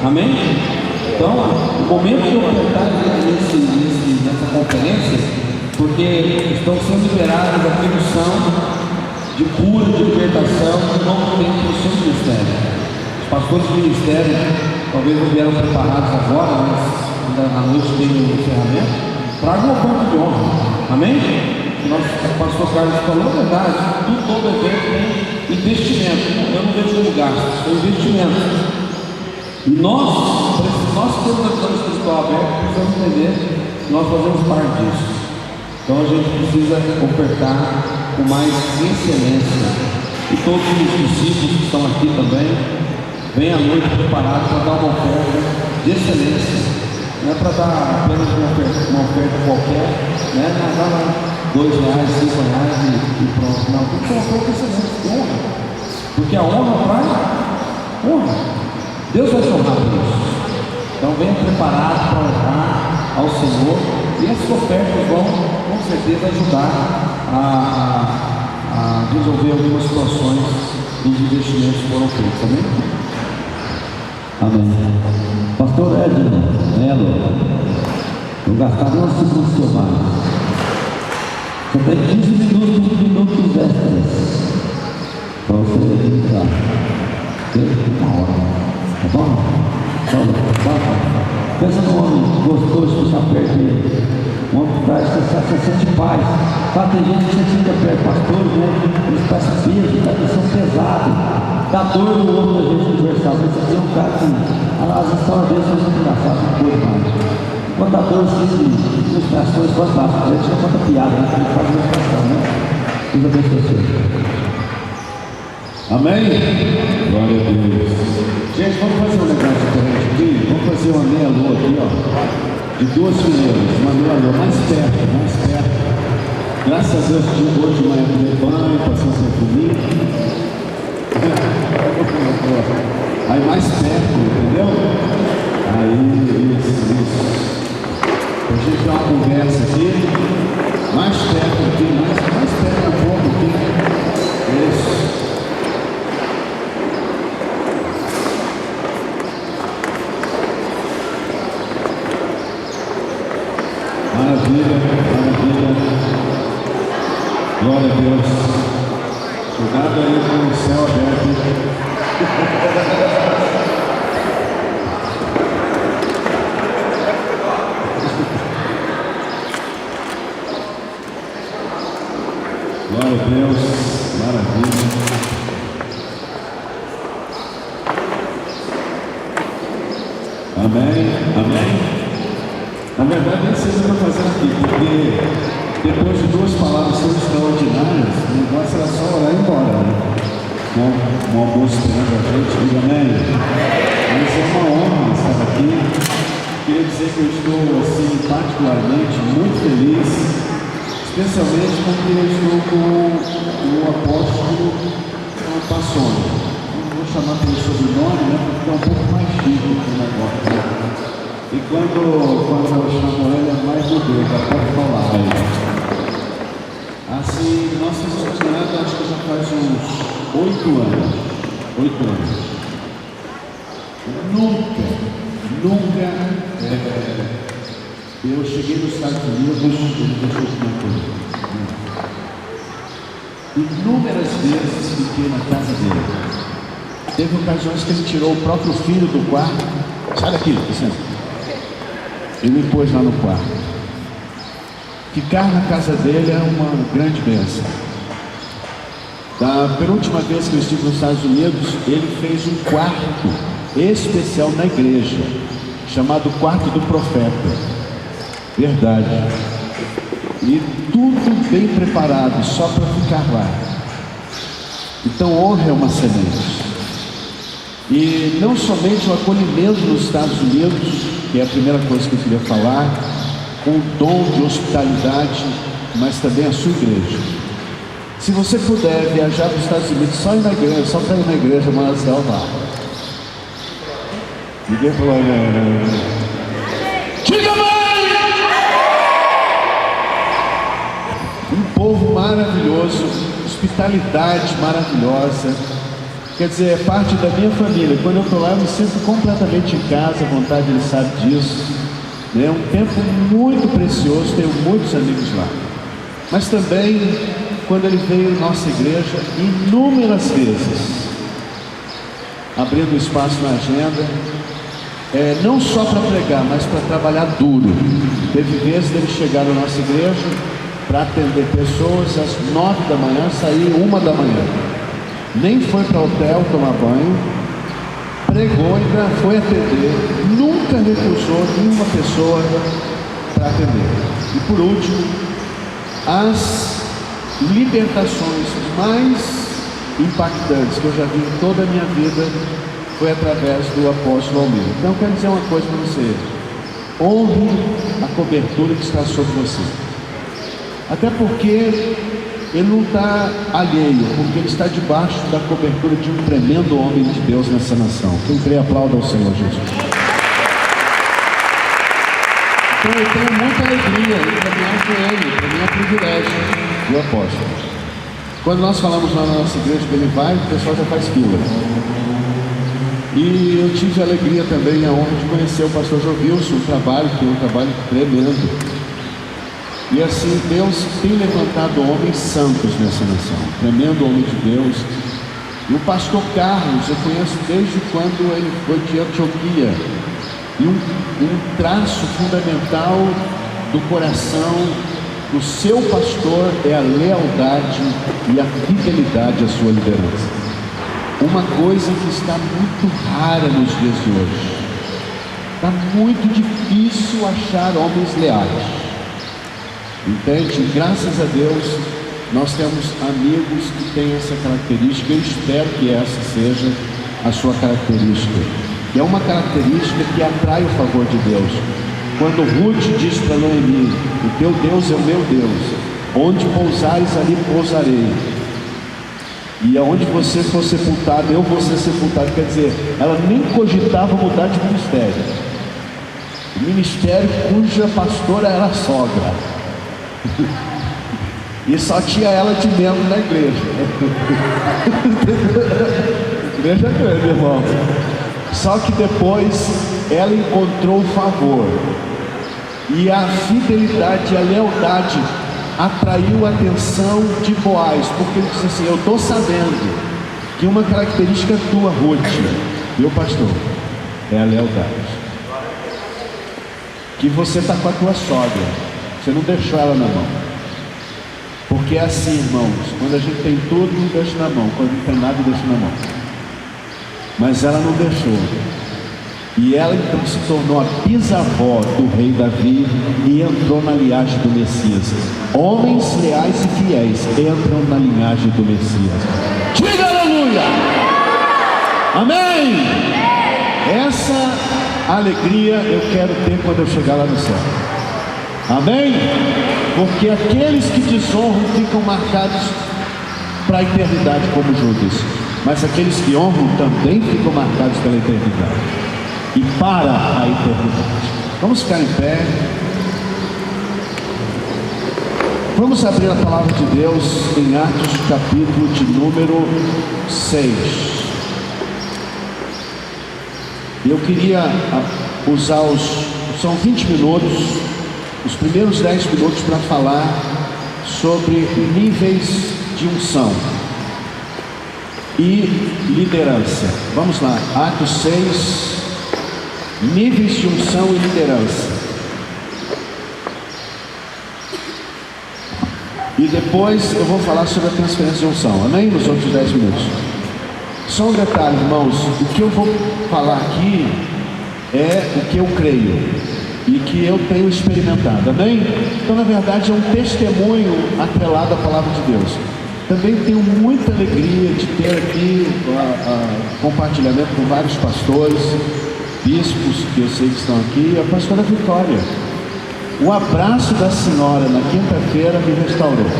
Amém? Então, o momento de ofertar nessa conferência, porque estão sendo liberadas aqui missão de cura, de libertação, que não tem no seu ministério. Os pastores do ministério talvez não vieram preparados agora, mas ainda à noite tem um encerramento. Traga uma oferta de honra. Amém? O pastor Carlos falou a verdade. Todo evento tem investimento. Eu não vejo como gasto, é investimento. E nós temos a visão espiritual aberta, precisamos entender que nós fazemos parte disso. Então a gente precisa ofertar com mais excelência. E todos os discípulos que estão aqui também, vêm à noite preparados para dar uma oferta de excelência. Não é para dar apenas uma oferta qualquer, né? Não dá lá R$2, R$5 e pronto. Não, tem que ser uma oferta excelente, de honra. Porque a honra traz honra. Deus vai te honrar por isso. Então venha preparado para honrar ao Senhor. E essas ofertas vão com certeza ajudar a resolver algumas situações dos investimentos que foram feitos. Amém? Amém. Pastor Edno Melo, eu gastava um segundo do seu mais. Só tem 15 minutos extras para você entrar. Uma hora. Tá bom? Pensa no homem gostoso de estar perto dele. Um homem que traz, você sente paz. Tá, tem gente que você fica perto, pastores, né? Eles parecem peso, eles são pesados. Dá dor no ombro da gente conversar. Mas você tem um cara que as histórias deles são muito engraçadas, não coisa mais. Quando a dor assim, ilustrações fantásticas, a gente não conta piada, a gente faz ilustração, né? Deus abençoe você. Amém? Glória a Deus. Gente, vamos fazer um negócio diferente aqui. Vamos fazer uma meia-lua aqui, ó. De 2 fileiras. Uma meia-lua mais perto, mais perto. Graças a Deus que hoje de manhã tomei banho, passou sem comigo. Aí mais perto, entendeu? Aí, isso. A gente tem uma conversa aqui. Mais perto aqui, mais perto um pouco aqui. Isso. Maravilha. Glória a Deus. Cuidado aí com o céu aberto. Glória a Deus. Maravilha. Amém. Na verdade, nem sei o que eu estou fazendo aqui, porque depois de 2 palavras tão extraordinárias, o negócio era só orar e ir embora, né? Um almoço esperando a gente, diga amém. Mas é uma honra estar aqui. Queria dizer que eu estou, assim, particularmente muito feliz, especialmente porque eu estou com o apóstolo Passoni. Não vou chamar pelo sobrenome, né? Porque é um pouco mais chique que o negócio, né? E quando eu chamo ele, é mais do Deus, já pode falar aí. Assim, nós estamos caminhando, acho que já faz uns 8 anos. 8 anos. Nunca, eu cheguei nos Estados Unidos, ele deixou de uma coisa. Inúmeras vezes fiquei na casa dele. Teve ocasiões que ele tirou o próprio filho do quarto. Sai daqui, Vicente. Ele me pôs lá no quarto. Ficar na casa dele é uma grande bênção. Da penúltima vez que eu estive nos Estados Unidos, ele fez um quarto especial na igreja, chamado Quarto do Profeta. Verdade. E tudo bem preparado, só para ficar lá. Então honra é uma semente. E não somente o acolhimento nos Estados Unidos, que é a primeira coisa que eu queria falar, com o dom de hospitalidade, mas também a sua igreja. Se você puder viajar para os Estados Unidos só ir na igreja, só para ir na igreja, mas não vá. Ninguém falou, diga mãe! Um povo maravilhoso, hospitalidade maravilhosa. Quer dizer, é parte da minha família. Quando eu estou lá, eu me sinto completamente em casa, à vontade, ele sabe disso. É um tempo muito precioso, tenho muitos amigos lá. Mas também, quando ele veio à nossa igreja, inúmeras vezes, abrindo espaço na agenda, não só para pregar, mas para trabalhar duro. Teve vezes dele chegar na nossa igreja para atender pessoas às 9 da manhã, sair 1 da manhã. Nem foi para o hotel tomar banho, pregou, ainda foi atender, nunca recusou nenhuma pessoa para atender. E por último, as libertações mais impactantes que eu já vi em toda a minha vida foi através do apóstolo Almir. Então eu quero dizer uma coisa para você: honre a cobertura que está sobre você, até porque ele não está alheio, porque ele está debaixo da cobertura de um tremendo homem de Deus nessa nação. Quem crê, aplauda ao Senhor Jesus. Então eu tenho muita alegria em caminhar com ele. Para mim é um privilégio do apóstolo. Quando nós falamos lá na nossa igreja que ele vai, o pessoal já faz fila. E eu tive a alegria também, a honra de conhecer o pastor Jovilson, um trabalho que é um trabalho tremendo. E assim, Deus tem levantado homens santos nessa nação, tremendo homem de Deus. E o pastor Carlos, eu conheço desde quando ele foi de Antioquia. E um traço fundamental do coração do seu pastor é a lealdade e a fidelidade à sua liderança. Uma coisa que está muito rara nos dias de hoje. Está muito difícil achar homens leais. Entende? Graças a Deus, nós temos amigos que têm essa característica. Eu espero que essa seja a sua característica. E é uma característica que atrai o favor de Deus. Quando Ruth diz para Noemi: o teu Deus é o meu Deus, onde pousares ali pousarei, e aonde você for sepultado, eu vou ser sepultado. Quer dizer, ela nem cogitava mudar de ministério. O ministério cuja pastora era a sogra. E só tinha ela de membro na igreja. Igreja grande, irmão. Só que depois ela encontrou o favor, e a fidelidade e a lealdade atraiu a atenção de Boaz, porque ele disse assim: eu estou sabendo que uma característica tua, Ruth, meu pastor, é a lealdade. Que você está com a tua sogra, você não deixou ela na mão. Porque é assim, irmãos, quando a gente tem tudo, não deixa na mão, quando não tem nada, deixa na mão. Mas ela não deixou. E ela então se tornou a bisavó do rei Davi e entrou na linhagem do Messias. Homens leais e fiéis entram na linhagem do Messias. Diga aleluia! Amém! Essa alegria eu quero ter quando eu chegar lá no céu. Amém? Porque aqueles que desonram ficam marcados para a eternidade como Judas. Mas aqueles que honram também ficam marcados pela eternidade e para a eternidade. Vamos ficar em pé. Vamos abrir a palavra de Deus em Atos capítulo de número 6. Eu queria usar são 20 minutos, os primeiros 10 minutos para falar sobre níveis de unção e liderança. Vamos lá, Atos 6, níveis de unção e liderança. E depois eu vou falar sobre a transferência de unção, amém? Nos outros 10 minutos. Só um detalhe, irmãos, o que eu vou falar aqui é o que eu creio e que eu tenho experimentado, amém? Então, na verdade, é um testemunho atrelado à palavra de Deus. Também tenho muita alegria de ter aqui compartilhamento com vários pastores, bispos que eu sei que estão aqui, e a pastora Vitória. O abraço da senhora na quinta-feira me restaurou.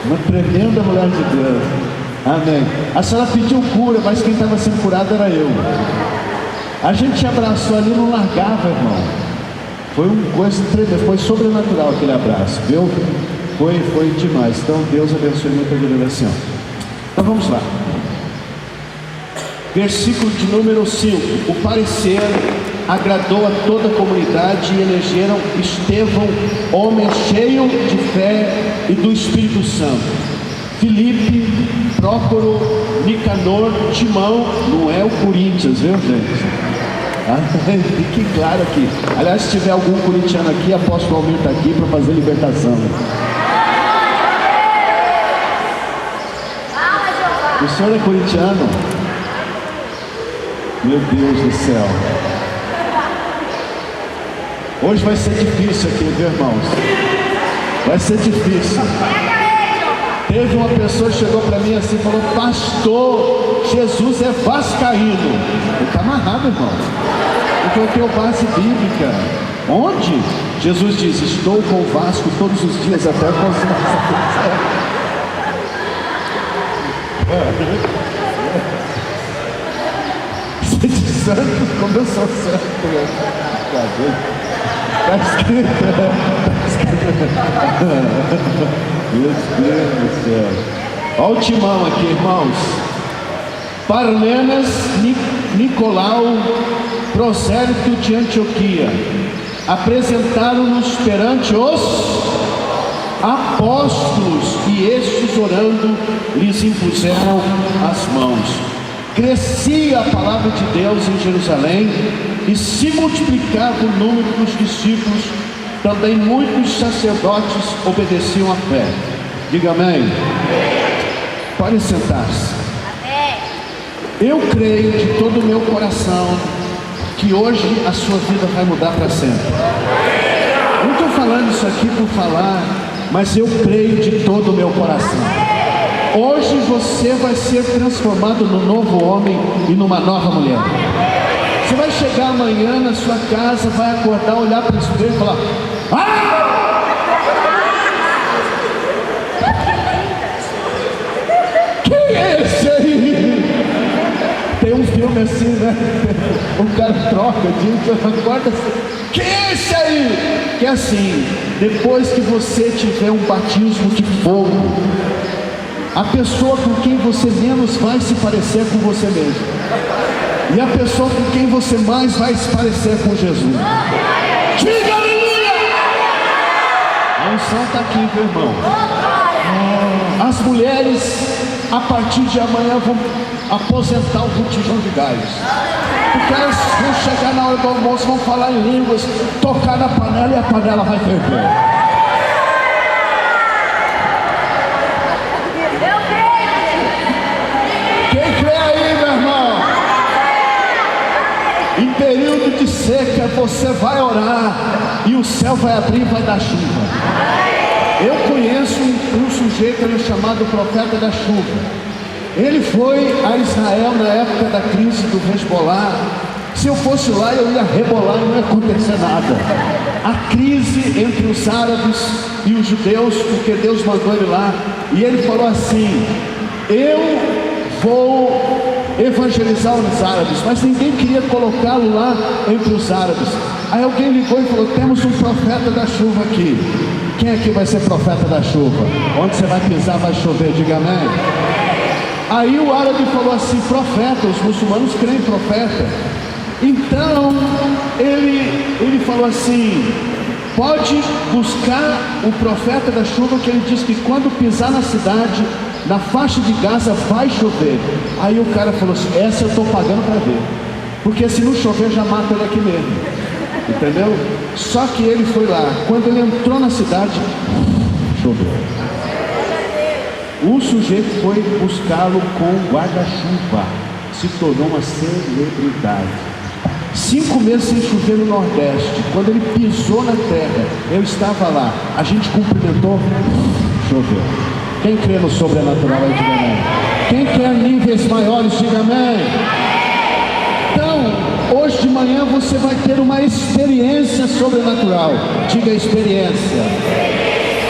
Uma tremenda mulher de Deus. Amém. A senhora pediu cura, mas quem estava sendo curado era eu. A gente abraçou ali, não largava, irmão. Foi uma coisa tremenda, foi sobrenatural aquele abraço, viu? Foi demais. Então Deus abençoe muito a vida da senhora. Então vamos lá. Versículo de número 5. O parecer agradou a toda a comunidade e elegeram Estevão, homem cheio de fé e do Espírito Santo. Filipe, Prócoro, Nicanor, Timão, não é o Corinthians, viu, gente? Fique claro aqui. Aliás, se tiver algum corintiano aqui, apóstolo Almir está aqui para fazer libertação. O senhor é corintiano? Meu Deus do céu. Hoje vai ser difícil aqui, viu, irmãos? Vai ser difícil. Teve uma pessoa que chegou para mim assim e falou: pastor, Jesus é vascaíno. Ele está amarrado, irmão. Porque eu tenho base bíblica. Onde? Jesus diz: estou com o Vasco todos os dias até a consumação. De Santos, como eu sou santo. Está escrito. Meu Deus do céu. Olha o timão aqui, irmãos. Parmenas, Nicolau, prosélito de Antioquia, apresentaram-nos perante os apóstolos, e estes, orando, lhes impuseram as mãos. Crescia a palavra de Deus em Jerusalém e se multiplicava o número dos discípulos. Também muitos sacerdotes obedeciam à fé. Diga amém. Pode sentar-se. Eu creio de todo o meu coração que hoje a sua vida vai mudar para sempre. Não estou falando isso aqui por falar, mas eu creio de todo o meu coração. Hoje você vai ser transformado num novo homem e numa nova mulher. Você vai chegar amanhã na sua casa, vai acordar, olhar para o espelho e falar: ah! Quem é esse aí? Tem um filme assim, né? O cara troca disso, acorda assim: quem é esse aí? Que é assim, depois que você tiver um batismo de fogo, a pessoa com quem você menos vai se parecer com você mesmo, e a pessoa com quem você mais vai se parecer com Jesus. Diga aleluia! A unção está aqui, meu irmão. As mulheres, a partir de amanhã, vão aposentar o botijão de gás, porque elas vão chegar na hora do almoço, vão falar em línguas, tocar na panela e a panela vai ferver. Em período de seca, você vai orar e o céu vai abrir e vai dar chuva. Eu conheço um sujeito chamado profeta da chuva. Ele foi a Israel na época da crise do Hezbollah. Se eu fosse lá, eu ia rebolar e não ia acontecer nada. A crise entre os árabes e os judeus, porque Deus mandou ele lá. E ele falou assim: eu vou evangelizar os árabes, mas ninguém queria colocá-lo lá entre os árabes. Aí alguém ligou e falou: temos um profeta da chuva aqui. Quem aqui vai ser profeta da chuva? Onde você vai pisar vai chover, diga amém. Aí o árabe falou assim: profeta, os muçulmanos creem em profeta. Então ele falou assim: pode buscar o profeta da chuva, que ele diz que quando pisar na cidade, na faixa de Gaza, vai chover. Aí o cara falou assim: essa eu estou pagando para ver, porque se não chover já mata ele aqui mesmo, entendeu? Só que ele foi lá, quando ele entrou na cidade, choveu. O sujeito foi buscá-lo com guarda-chuva, se tornou uma celebridade. 5 meses sem chover no Nordeste. Quando ele pisou na terra, eu estava lá, a gente cumprimentou, choveu. Quem crê no sobrenatural aí, diga amém. Quem quer níveis maiores, diga amém. Então, hoje de manhã você vai ter uma experiência sobrenatural. Diga experiência.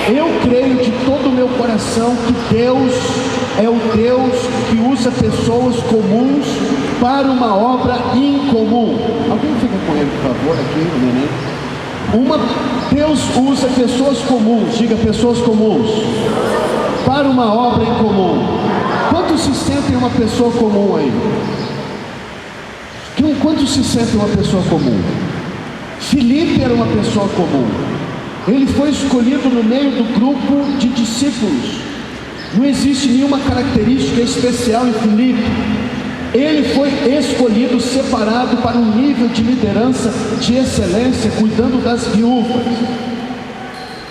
Eu creio de todo o meu coração que Deus é o Deus que usa pessoas comuns para uma obra incomum. Alguém fica com ele, por favor, aqui, neném. Deus usa pessoas comuns, diga pessoas comuns, para uma obra incomum. Quantos se sentem uma pessoa comum aí? Quantos se sentem uma pessoa comum? Filipe era uma pessoa comum. Ele foi escolhido no meio do grupo de discípulos. Não existe nenhuma característica especial em Filipe. Ele foi escolhido, separado para um nível de liderança de excelência, cuidando das viúvas.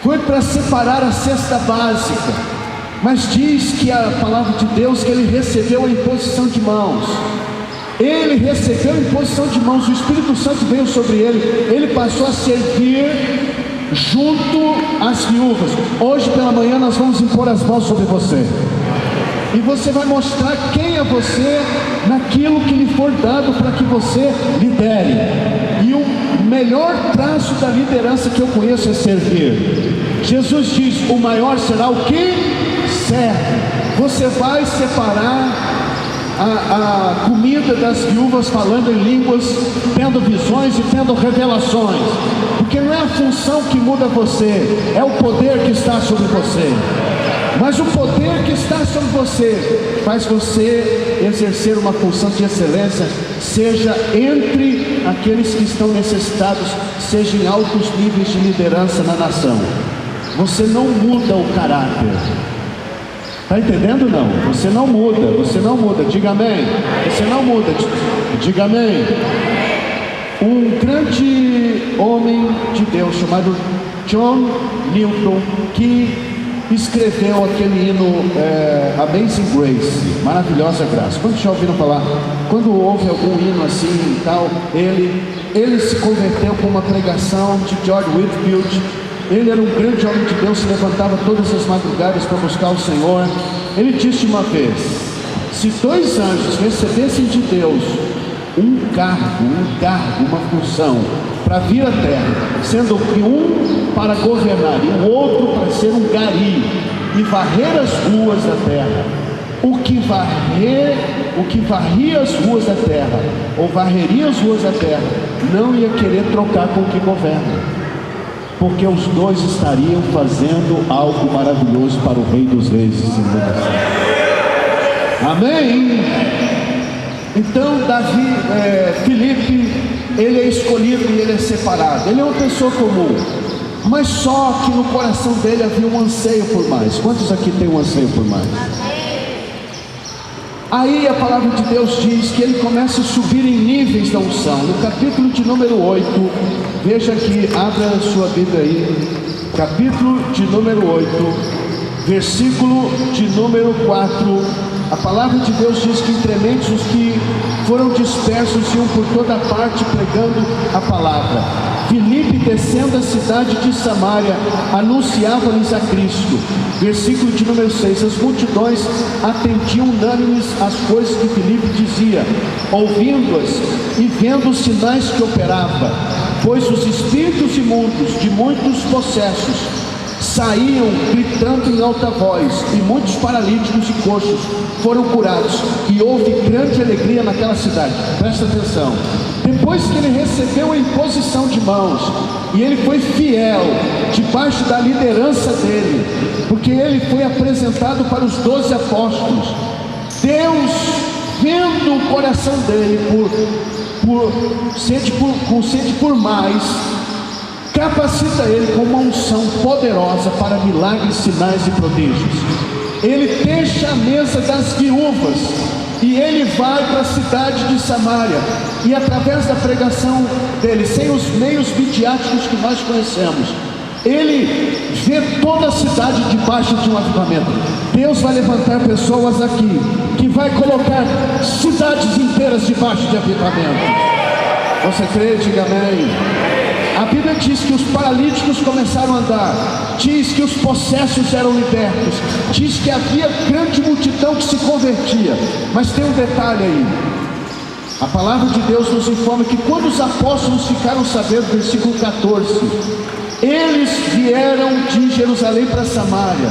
Foi para separar a cesta básica. Mas diz que a palavra de Deus que ele recebeu a imposição de mãos. Ele recebeu a imposição de mãos, o Espírito Santo veio sobre ele. Ele passou a servir junto às viúvas. Hoje pela manhã nós vamos impor as mãos sobre você. E você vai mostrar quem é você naquilo que lhe for dado para que você lidere. E o melhor traço da liderança que eu conheço é servir. Jesus diz: o maior será o que serve. Você vai separar a comida das viúvas, falando em línguas, tendo visões e tendo revelações. Porque não é a função que muda você, é o poder que está sobre você. Mas o poder que está sobre você faz você exercer uma função de excelência, seja entre aqueles que estão necessitados, seja em altos níveis de liderança na nação. Você não muda o caráter. Está entendendo não? Você não muda, você não muda. Diga amém. Você não muda. Diga amém. Um grande homem de Deus chamado John Newton, que escreveu aquele hino Amazing Grace, maravilhosa graça. Quantos já ouviram falar? Quando houve algum hino assim e tal, ele se converteu com uma pregação de George Whitefield. Ele era um grande homem de Deus, se levantava todas as madrugadas para buscar o Senhor. Ele disse uma vez: se 2 anjos recebessem de Deus um cargo, uma função para vir à terra, sendo que um para governar e o outro para ser um gari e varrer as ruas da terra, o que varria as ruas da terra, ou varreria as ruas da terra, não ia querer trocar com o que governa, porque os dois estariam fazendo algo maravilhoso para o Rei dos Reis e Senhor dos Céus. Amém? Então Filipe, ele é escolhido e ele é separado. Ele é uma pessoa comum, mas só que no coração dele havia um anseio por mais. Quantos aqui tem um anseio por mais? Aí a palavra de Deus diz que ele começa a subir em níveis da unção. No capítulo de número 8, veja aqui, abra a sua Bíblia aí, capítulo de número 8, versículo de número 4. A palavra de Deus diz que entre mentes os que foram dispersos iam por toda parte pregando a palavra. Filipe, descendo a cidade de Samaria, anunciava-lhes a Cristo. Versículo de número 6. As multidões atendiam unânimes às coisas que Filipe dizia, ouvindo-as e vendo os sinais que operava, pois os espíritos imundos de muitos possessos saíam gritando em alta voz, e muitos paralíticos e coxos foram curados, e houve grande alegria naquela cidade. Presta atenção. Depois que ele recebeu a imposição de mãos, e ele foi fiel, debaixo da liderança dele, porque ele foi apresentado para os 12 apóstolos, Deus, vendo o coração dele com sede por mais, capacita ele com uma unção poderosa para milagres, sinais e prodígios. Ele deixa a mesa das viúvas e ele vai para a cidade de Samaria, e através da pregação dele, sem os meios midiáticos que nós conhecemos, ele vê toda a cidade debaixo de um avivamento. Deus vai levantar pessoas aqui que vai colocar cidades inteiras debaixo de avivamento. Você crê? Diga amém. A Bíblia diz que os paralíticos começaram a andar, diz que os possessos eram libertos, diz que havia grande multidão que se convertia. Mas tem um detalhe aí. A palavra de Deus nos informa que quando os apóstolos ficaram sabendo, versículo 14, eles vieram de Jerusalém para Samaria,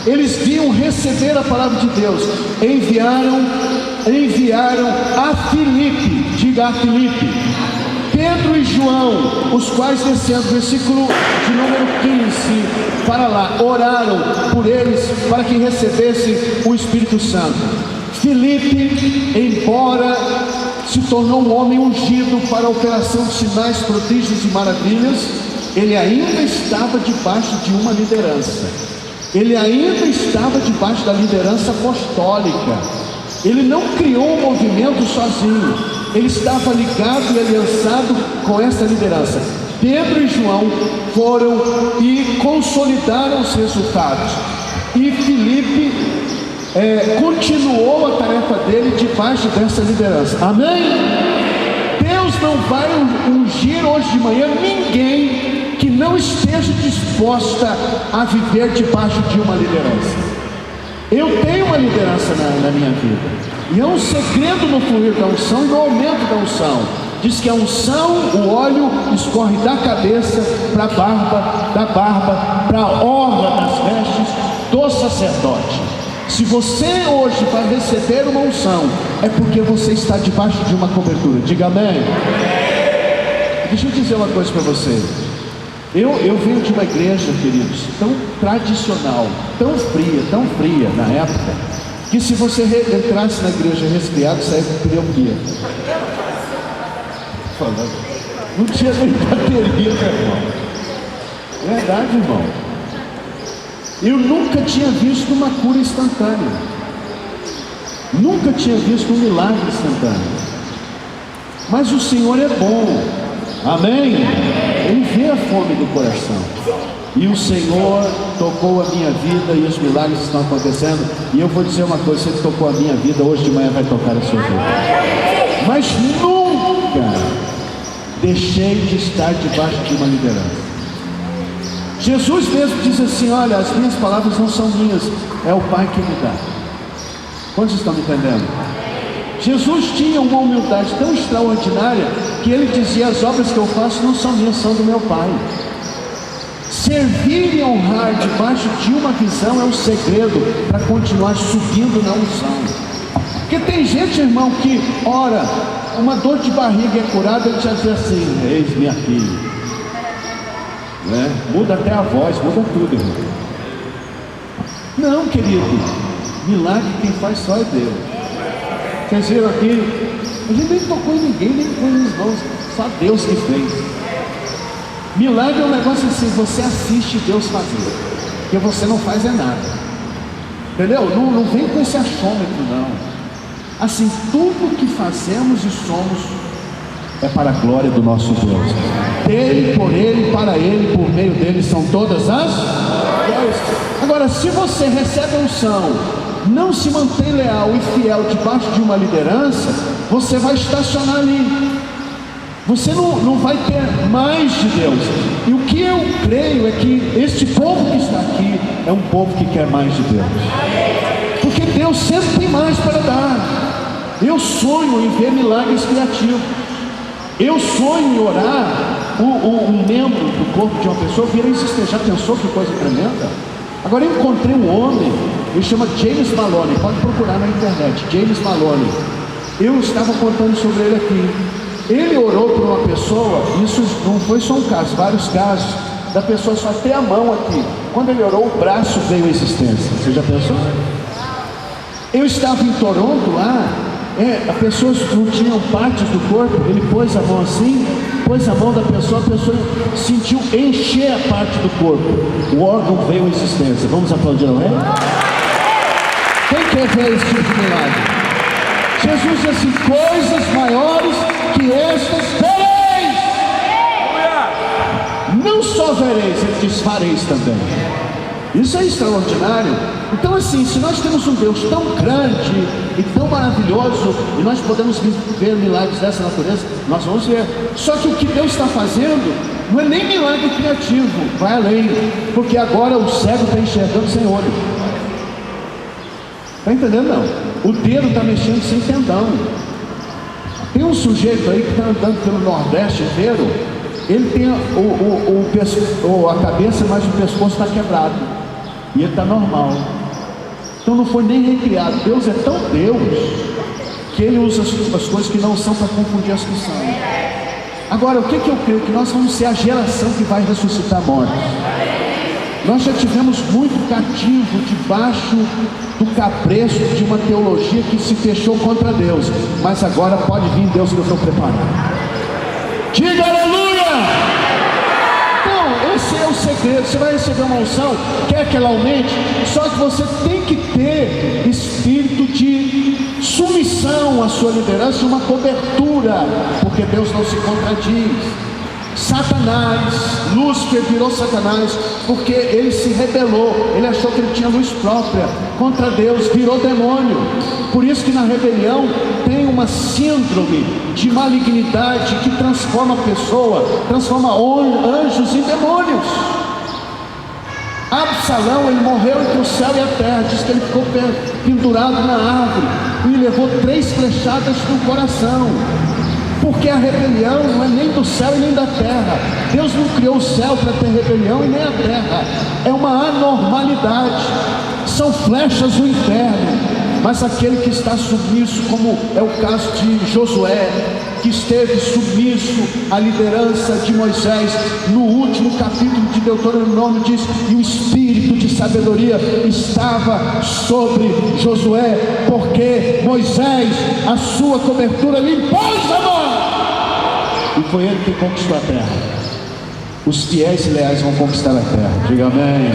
eles vinham receber a palavra de Deus, enviaram a Filipe, diga a Filipe, Pedro e João, os quais descendo, versículo de número 15, para lá, oraram por eles para que recebessem o Espírito Santo. Filipe, embora se tornou um homem ungido para a operação de sinais, prodígios e maravilhas, ele ainda estava debaixo de uma liderança. Ele ainda estava debaixo da liderança apostólica. Ele não criou um movimento sozinho. Ele estava ligado e aliançado com essa liderança. Pedro e João foram e consolidaram os resultados. E Filipe continuou a tarefa dele debaixo dessa liderança. Amém? Deus não vai ungir hoje de manhã ninguém que não esteja disposta a viver debaixo de uma liderança. Eu tenho uma liderança na minha vida, e é um segredo no fluir da unção e no aumento da unção. Diz que a unção, o óleo escorre da cabeça para a barba, da barba para a orla das vestes do sacerdote. Se você hoje vai receber uma unção, é porque você está debaixo de uma cobertura. Diga amém. Deixa eu dizer uma coisa para você. Eu venho de uma igreja, queridos, tão tradicional, tão fria na época, que se você entrasse na igreja resfriado, saia com pneumonia. Não tinha nem bateria, irmão. Verdade, irmão. Eu nunca tinha visto uma cura instantânea. Nunca tinha visto um milagre instantâneo. Mas o Senhor é bom. Amém? Ele vê a fome do coração. E o Senhor tocou a minha vida e os milagres estão acontecendo. E eu vou dizer uma coisa: se Ele tocou a minha vida, hoje de manhã vai tocar a sua vida. Mas nunca deixei de estar debaixo de uma liderança. Jesus mesmo diz assim: olha, as minhas palavras não são minhas, é o Pai que me dá. Quantos estão me entendendo? Jesus tinha uma humildade tão extraordinária que ele dizia: as obras que eu faço não são minhas, são do meu Pai. Servir e honrar debaixo de uma visão é o segredo para continuar subindo na unção. Porque tem gente, irmão, que ora, uma dor de barriga é curada, ele já diz assim: eis minha filha. Muda até a voz, muda tudo, irmão. Não, querido, milagre quem faz só é Deus. Vocês viram aqui, a gente nem tocou em ninguém, nem pôs nas mãos, só Deus que fez. Milagre é um negócio assim, você assiste Deus fazer, porque você não faz é nada, entendeu? Não vem com esse achômetro, não. Assim, tudo que fazemos e somos é para a glória do nosso Deus. Dele, por Ele, para Ele, por meio dele são todas as coisas. Agora, se você recebe a unção, não se mantém leal e fiel debaixo de uma liderança, você vai estacionar ali. Você não vai ter mais de Deus. E o que eu creio é que este povo que está aqui é um povo que quer mais de Deus. Porque Deus sempre tem mais para dar. Eu sonho em ver milagres criativos. Eu sonho em orar um membro do corpo de uma pessoa vir a existir. Já pensou que coisa tremenda? Agora eu encontrei um homem, ele chama James Maloney, pode procurar na internet, James Maloney. Eu estava contando sobre ele aqui. Ele orou por uma pessoa, isso não foi só um caso, vários casos, da pessoa só ter a mão aqui. Quando ele orou, o braço veio à existência. Você já pensou? Eu estava em Toronto lá, as pessoas não tinham partes do corpo, ele pôs a mão assim, pôs a mão da pessoa, a pessoa sentiu encher a parte do corpo, o órgão veio à existência. Vamos aplaudir ao Rei? Quem quer ver esse tipo de milagre? Jesus disse assim: coisas maiores que estas vereis. Não só vereis, ele diz: fareis também. Isso é extraordinário. Então assim, se nós temos um Deus tão grande e tão maravilhoso, e nós podemos ver milagres dessa natureza, nós vamos ver. Só que o que Deus está fazendo não é nem milagre criativo, vai além, porque agora o cego está enxergando sem olho. Está entendendo não? O dedo está mexendo sem tendão. Tem um sujeito aí que está andando pelo Nordeste inteiro, ele tem a cabeça, mas o pescoço está quebrado, e ele está normal. Então não foi nem recriado. Deus é tão Deus que Ele usa as coisas que não são para confundir as que são. Agora, o que eu creio? Que nós vamos ser a geração que vai ressuscitar mortos. Nós já tivemos muito cativo debaixo do cabresto de uma teologia que se fechou contra Deus, mas agora pode vir Deus que eu estou preparado. Diga aleluia! Então, esse é o segredo. Você vai receber uma unção, quer que ela aumente, só que você tem que ter espírito de submissão à sua liderança, uma cobertura, porque Deus não se contradiz. Satanás, Lúcifer virou Satanás porque ele se rebelou, ele achou que ele tinha luz própria contra Deus, virou demônio. Por isso que na rebelião tem uma síndrome de malignidade que transforma a pessoa, transforma anjos em demônios. Absalão, ele morreu entre o céu e a terra, diz que ele ficou pendurado na árvore e levou 3 flechadas no coração. Porque a rebelião não é nem do céu e nem da terra. Deus não criou o céu para ter rebelião e nem a terra. É uma anormalidade. São flechas do inferno. Mas aquele que está submisso, como é o caso de Josué, que esteve submisso à liderança de Moisés, no último capítulo de Deuteronômio diz: e o espírito de sabedoria estava sobre Josué, porque Moisés, a sua cobertura, lhe impôs a mão, e foi ele que conquistou a terra. Os fiéis e leais vão conquistar a terra. Diga amém.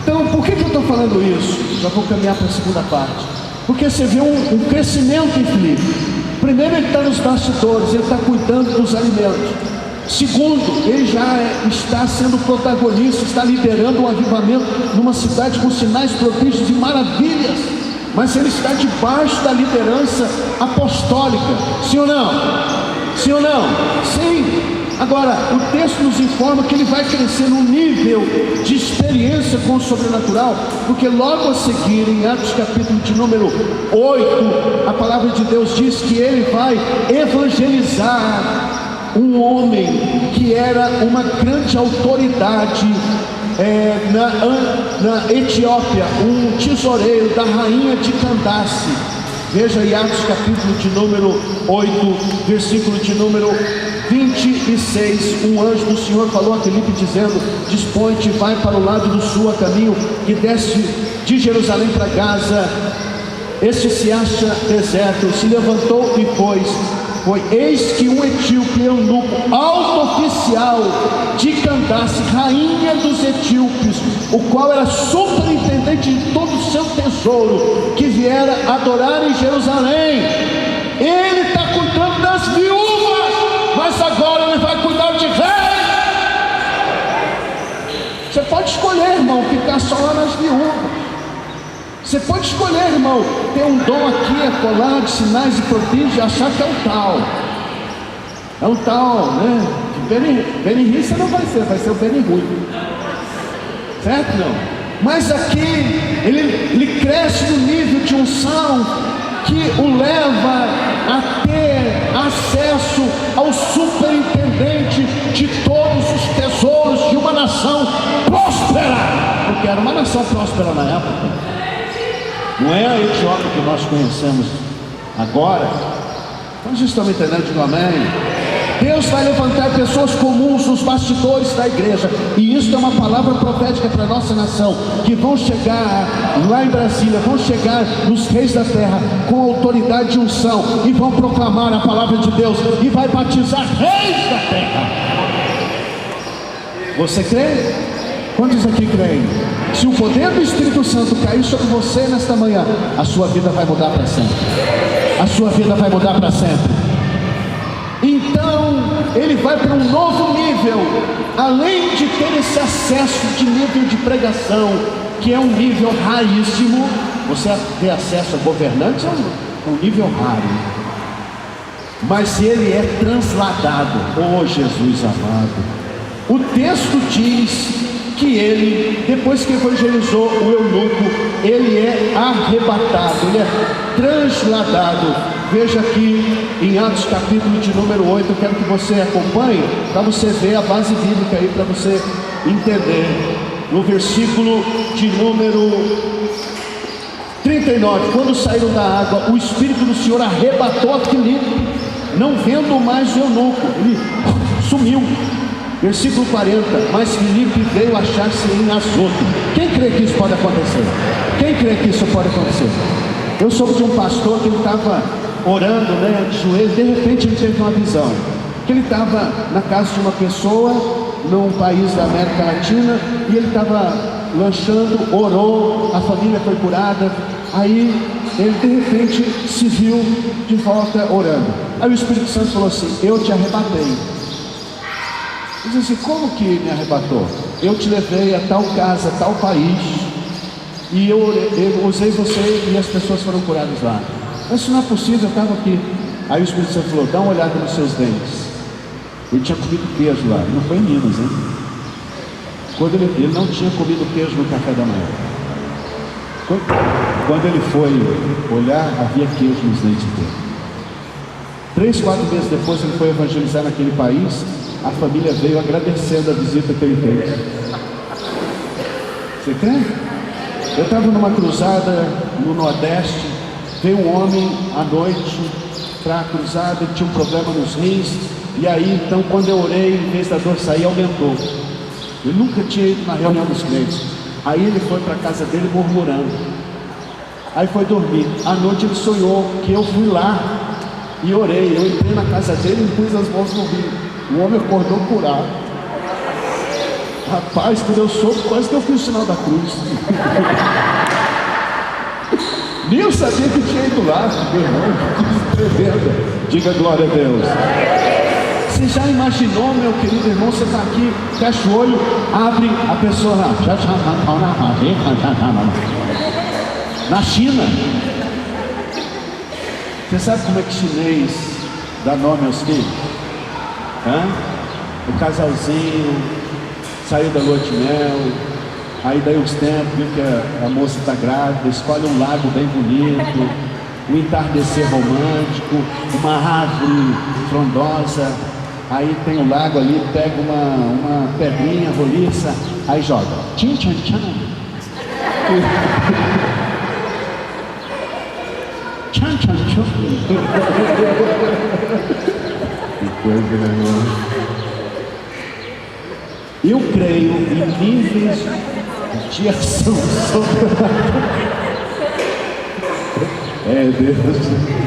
Então, por que eu estou falando isso? Já vou caminhar para a segunda parte. Porque você vê um crescimento em Filipe. Primeiro, ele está nos bastidores, ele está cuidando dos alimentos. Segundo, ele já está sendo protagonista, está liderando um avivamento numa cidade com sinais, prodígios e maravilhas. Mas ele está debaixo da liderança apostólica. Sim ou não? Sim ou não? Sim. Agora, o texto nos informa que ele vai crescer num nível de experiência com o sobrenatural, porque logo a seguir, em Atos capítulo de número 8, a palavra de Deus diz que ele vai evangelizar um homem que era uma grande autoridade na Etiópia, um tesoureiro da rainha de Candace. Veja em Atos capítulo de número 8, versículo de número 26, um anjo do Senhor falou a Filipe dizendo: dispõe-te, vai para o lado do sul a caminho, e desce de Jerusalém para Gaza. Este se acha deserto. Se levantou e foi. Eis que um etíope, eunuco, alto oficial de Candace, rainha dos etíopes, o qual era superintendente de todo o seu tesouro, que viera adorar em Jerusalém. Ele está cuidando das viúvas, mas agora ele vai cuidar de reis. Você pode escolher, irmão, ficar só lá nas viúvas. Você pode escolher, irmão, ter um dom aqui, acolá, de sinais e prodígios, e achar que é um tal. É um tal, né? Beni Ri você não vai ser o Beni Rui. Certo, não? Mas aqui, ele cresce no nível de unção que o leva a ter acesso ao superintendente de todos os tesouros de uma nação próspera. Porque era uma nação próspera na época. Não é a Etiópia que nós conhecemos agora. Vocês estão me entendendo? Digo amém. Deus vai levantar pessoas comuns nos bastidores da igreja, e isso é uma palavra profética para a nossa nação, que vão chegar lá em Brasília, vão chegar nos reis da terra com autoridade de unção, e vão proclamar a palavra de Deus, e vai batizar reis da terra. Você crê? Quantos aqui creem? Se o poder do Espírito Santo cair sobre você nesta manhã, a sua vida vai mudar para sempre. A sua vida vai mudar para sempre. Então, ele vai para um novo nível. Além de ter esse acesso de nível de pregação, que é um nível raríssimo. Você tem acesso a governantes, é um nível raro. Mas ele é transladado. Oh, Jesus amado. O texto diz que ele, depois que evangelizou o eunuco, ele é arrebatado, ele é transladado. Veja aqui em Atos capítulo de número 8, eu quero que você acompanhe, para você ver a base bíblica aí, para você entender. No versículo de número 39, quando saíram da água, o Espírito do Senhor arrebatou a Filipe, não vendo mais o eunuco, ele sumiu. Versículo 40, mas Filipe veio achar-se em Azoto. Quem crê que isso pode acontecer? Quem crê que isso pode acontecer? Eu soube de um pastor que ele estava orando, né, de joelho, de repente ele teve uma visão, que ele estava na casa de uma pessoa, num país da América Latina, e ele estava lanchando, orou, a família foi curada, aí ele de repente se viu de volta orando. Aí o Espírito Santo falou assim: eu te arrebatei. Ele disse assim: como que me arrebatou? Eu te levei a tal casa, a tal país, e eu usei você e as pessoas foram curadas lá. Mas isso não é possível, eu estava aqui. Aí o Espírito Santo falou: dá uma olhada nos seus dentes. Ele tinha comido queijo lá, não foi em Minas, hein? Quando ele não tinha comido queijo no café da manhã. Quando ele foi olhar, havia queijo nos dentes dele. 3, 4 meses depois ele foi evangelizar naquele país. A família veio agradecendo a visita que ele fez. Você crê? Eu estava numa cruzada no Nordeste. Veio um homem à noite para a cruzada, ele tinha um problema nos rins. E aí, então, quando eu orei, em vez da dor sair, aumentou. Ele nunca tinha ido na reunião dos crentes. Aí ele foi para a casa dele murmurando. Aí foi dormir. À noite ele sonhou que eu fui lá e orei. Eu entrei na casa dele e pus as mãos no rio. O homem acordou curado. Rapaz, quando eu soube, quase que eu fiz o sinal da cruz. Nem eu sabia que tinha ido lá, meu irmão. Tremenda. Diga glória a Deus. Você já imaginou, meu querido irmão, você está aqui, fecha o olho, abre a pessoa lá. Na China. Você sabe como é que chinês dá nome aos filhos? O casalzinho saiu da lua de mel, aí daí uns tempos, viu que a moça está grávida, escolhe um lago bem bonito, um entardecer romântico, uma árvore frondosa. Aí tem um lago ali, pega uma pedrinha roliça, aí joga. Tchim, tchim, tchim. Tchim, tchim, tchim. Que coisa, meu irmão. Eu creio em níveis de ação sobrenatural. Deus.